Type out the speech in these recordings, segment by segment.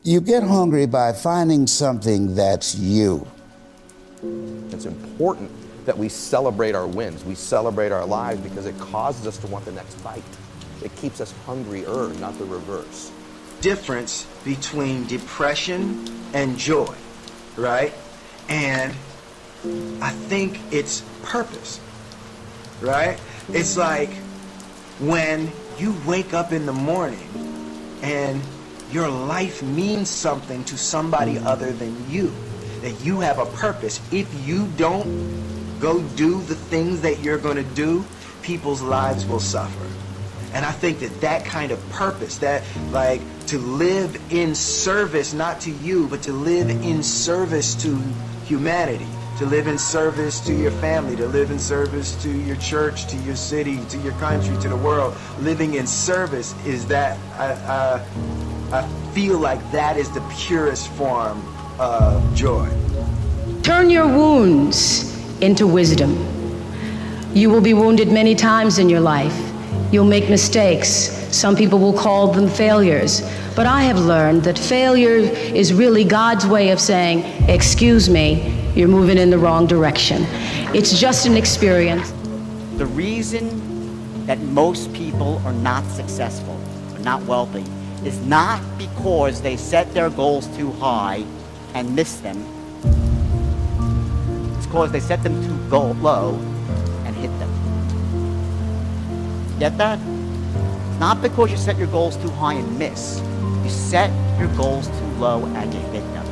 You get hungry by finding something that's you. It's important that we celebrate our wins. We celebrate our lives because it causes us to want the next bite. It keeps us hungrier, not the reverse. Difference between depression and joy, right? And I think it's purpose, right? It's like when you wake up in the morning and your life means something to somebody other than you, that you have a purpose. If you don't go do the things that you're going to do, people's lives will suffer. And I think that that kind of purpose, that like to live in service, not to you, but to live in service to humanity, to live in service to your family, to live in service to your church, to your city, to your country, to the world. Living in service is that, I feel like that is the purest form of joy. Turn your wounds into wisdom. You will be wounded many times in your life. You'll make mistakes. Some people will call them failures. But I have learned that failure is really God's way of saying, excuse me, you're moving in the wrong direction. It's just an experience. The reason that most people are not successful, or not wealthy, is not because they set their goals too high and miss them. It's because they set them too low and hit them. Get that? It's not because you set your goals too high and miss. You set your goals too low and you hit them.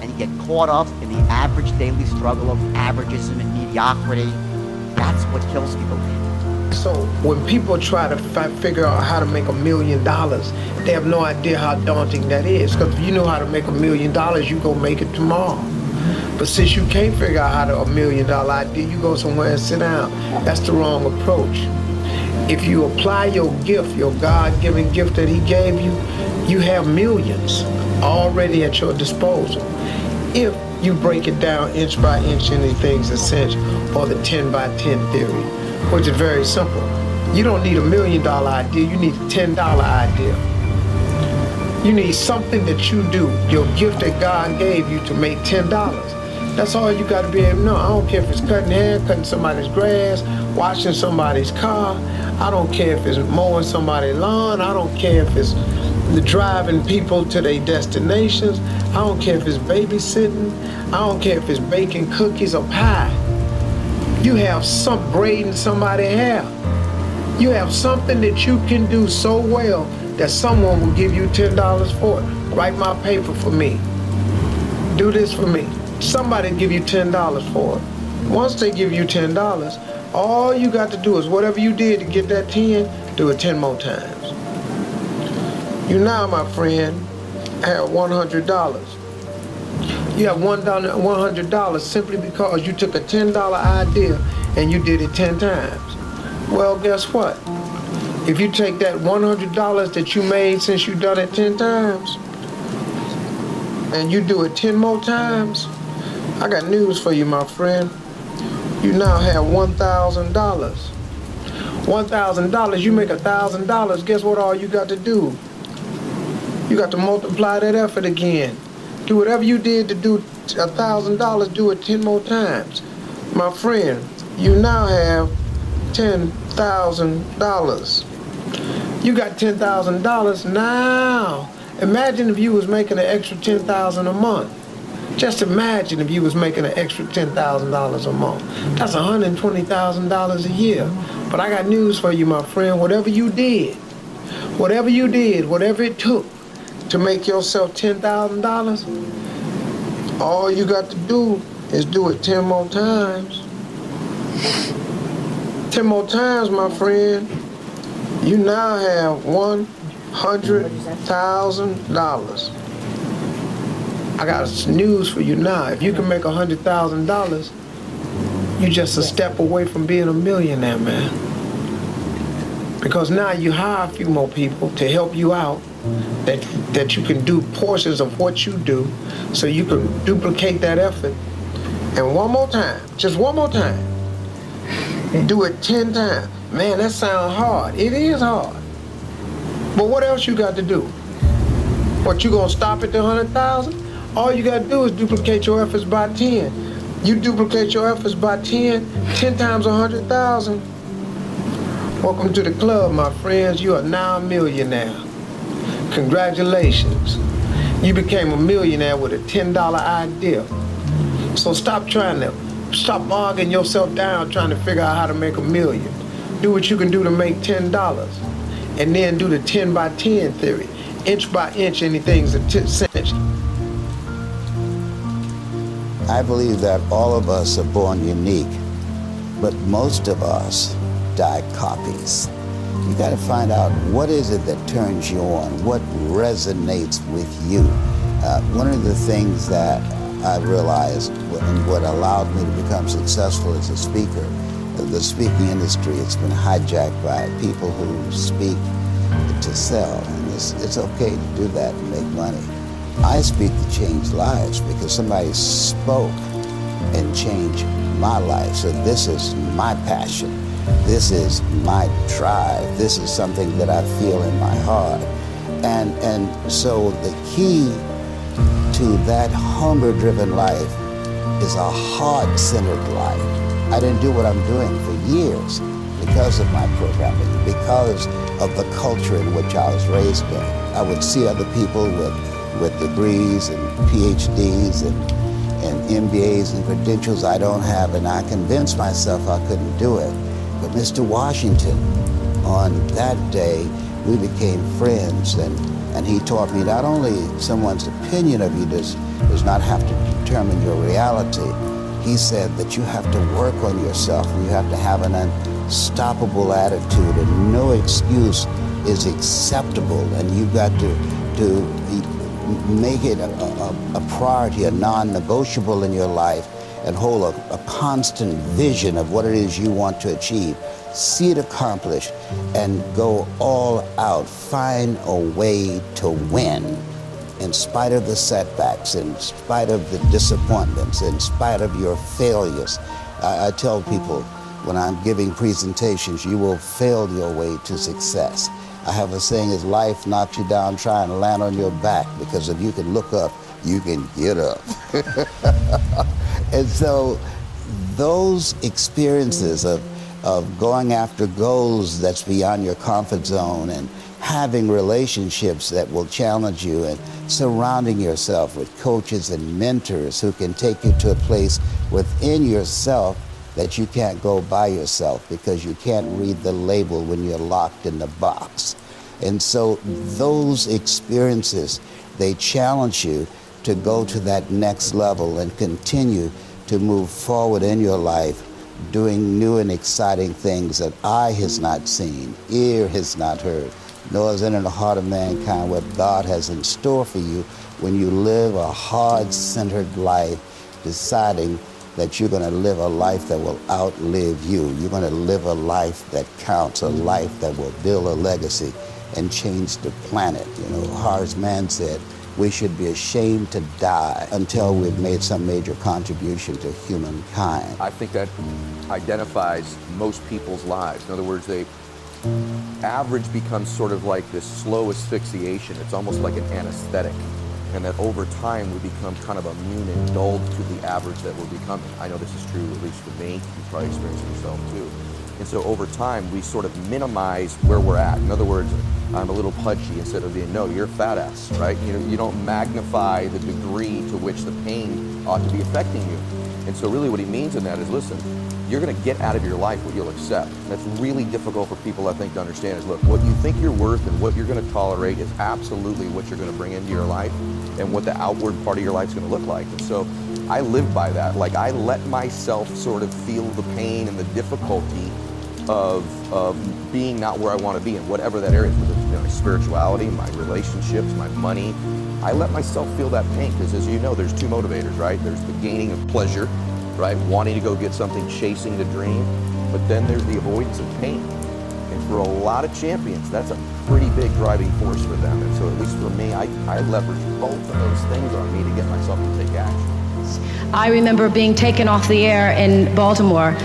And you get caught up in the average daily struggle of averageism and mediocrity. That's what kills people. So when people try to figure out how to make $1 million, they have no idea how daunting that is. Because if you know how to make $1 million, you go make it tomorrow. But since you can't figure out how to $1 million idea, you go somewhere and sit down. That's the wrong approach. If you apply your gift, your God-given gift that he gave you, you have millions already at your disposal. If you break it down inch by inch into things essential, or the 10 by 10 theory, which is very simple. You don't need $1 million idea, you need a $10 idea. You need something that you do, your gift that God gave you, to make $10. That's all you got to be able to know. I don't care if it's cutting hair, cutting somebody's grass, washing somebody's car. I don't care if it's mowing somebody's lawn. I don't care if it's driving people to their destinations. I don't care if it's babysitting. I don't care if it's baking cookies or pie. You have some braiding somebody's hair. You have something that you can do so well that someone will give you $10 for it. Write my paper for me. Do this for me. Somebody give you $10 for it. Once they give you $10, all you got to do is whatever you did to get that 10, do it 10 more times. You now, my friend, have $100. You have $100 simply because you took a $10 idea and you did it 10 times. Well, guess what? If you take that $100 that you made since you done it 10 times and you do it 10 more times, I got news for you, my friend. You now have $1,000. $1,000, you make $1,000, guess what all you got to do? You got to multiply that effort again. Do whatever you did to do $1,000, do it 10 more times. My friend, you now have $10,000. You got $10,000 now. Imagine if you was making an extra $10,000 a month. Just imagine if you was making an extra $10,000 a month. That's $120,000 a year. But I got news for you, my friend. Whatever you did, whatever it took to make yourself $10,000, all you got to do is do it 10 more times. 10 more times, my friend. You now have $100,000. I got news for you now. If you can make $100,000, you're just a step away from being a millionaire, man. Because now you hire a few more people to help you out, that you can do portions of what you do, so you can duplicate that effort. And one more time, just one more time, do it 10 times. Man, that sounds hard. It is hard. But what else you got to do? What, you gonna stop at the 100,000? All you gotta do is duplicate your efforts by 10. You duplicate your efforts by 10 times 100,000. Welcome to the club, my friends. You are now a millionaire. Congratulations. You became a millionaire with a $10 idea. So stop bogging yourself down trying to figure out how to make $1 million. Do what you can do to make $10. And then do the 10 by 10 theory. Inch by inch, anything's a cinch. I believe that all of us are born unique, but most of us die copies. You got to find out what is it that turns you on, what resonates with you. One of the things that I realized and what allowed me to become successful as a speaker, the speaking industry, it's been hijacked by people who speak to sell, and it's okay to do that and make money. I speak to change lives because somebody spoke and changed my life. So this is my passion. This is my drive. This is something that I feel in my heart. And so the key to that hunger-driven life is a heart-centered life. I didn't do what I'm doing for years because of my programming, because of the culture in which I was raised in. I would see other people with degrees and PhDs and MBAs and credentials I don't have, and I convinced myself I couldn't do it. But Mr. Washington, on that day, we became friends, and he taught me not only someone's opinion of you does not have to determine your reality. He said that you have to work on yourself, and you have to have an unstoppable attitude, and no excuse is acceptable, and you've got to make it a priority, a non-negotiable in your life, and hold a constant vision of what it is you want to achieve. See it accomplished and go all out. Find a way to win in spite of the setbacks, in spite of the disappointments, in spite of your failures. I tell people when I'm giving presentations, you will fail your way to success. I have a saying, is life knocks you down, try and land on your back, because if you can look up, you can get up. And so those experiences of going after goals that's beyond your comfort zone, and having relationships that will challenge you, and surrounding yourself with coaches and mentors who can take you to a place within yourself that you can't go by yourself because you can't read the label when you're locked in the box. And so those experiences, they challenge you to go to that next level and continue to move forward in your life, doing new and exciting things that eye has not seen, ear has not heard, nor is in the heart of mankind what God has in store for you when you live a heart-centered life, deciding that you're going to live a life that will outlive you. You're going to live a life that counts, a life that will build a legacy and change the planet. You know, Horace Mann said, we should be ashamed to die until we've made some major contribution to humankind. I think that identifies most people's lives. In other words, average becomes sort of like this slow asphyxiation. It's almost like an anesthetic. And that over time we become kind of immune and dulled to the average that we're becoming. I know this is true, at least for me. You probably experience it yourself too. And so over time we sort of minimize where we're at. In other words, I'm a little pudgy instead of being, no, you're a fat ass, right? You don't magnify the degree to which the pain ought to be affecting you. And so really what he means in that is, listen, you're going to get out of your life what you'll accept. And that's really difficult for people, I think, to understand is, look, what you think you're worth and what you're going to tolerate is absolutely what you're going to bring into your life and what the outward part of your life is going to look like. And so I live by that. Like, I let myself sort of feel the pain and the difficulty of being not where I want to be in whatever that area is, whether it's my spirituality, my relationships, my money. I let myself feel that pain because, as you know, there's two motivators, right? There's the gaining of pleasure, right? Wanting to go get something, chasing the dream. But then there's the avoidance of pain. And for a lot of champions, that's a pretty big driving force for them. And so at least for me, I leverage both of those things on me to get myself to take action. I remember being taken off the air in Baltimore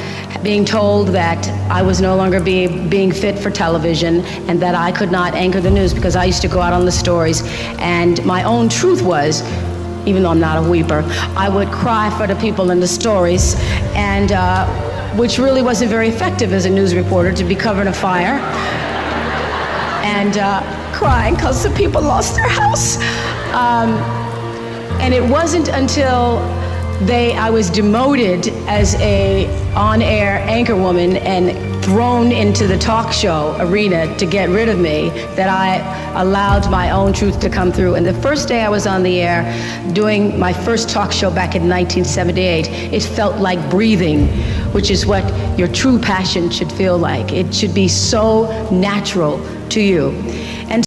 being told that I was no longer being fit for television and that I could not anchor the news because I used to go out on the stories. And my own truth was, even though I'm not a weeper, I would cry for the people in the stories, and which really wasn't very effective as a news reporter, to be covering a fire and crying because the people lost their house. And it wasn't until I was demoted as a on-air anchor woman and thrown into the talk show arena to get rid of me that I allowed my own truth to come through. And the first day I was on the air doing my first talk show back in 1978, it felt like breathing, which is what your true passion should feel like. It should be so natural to you. And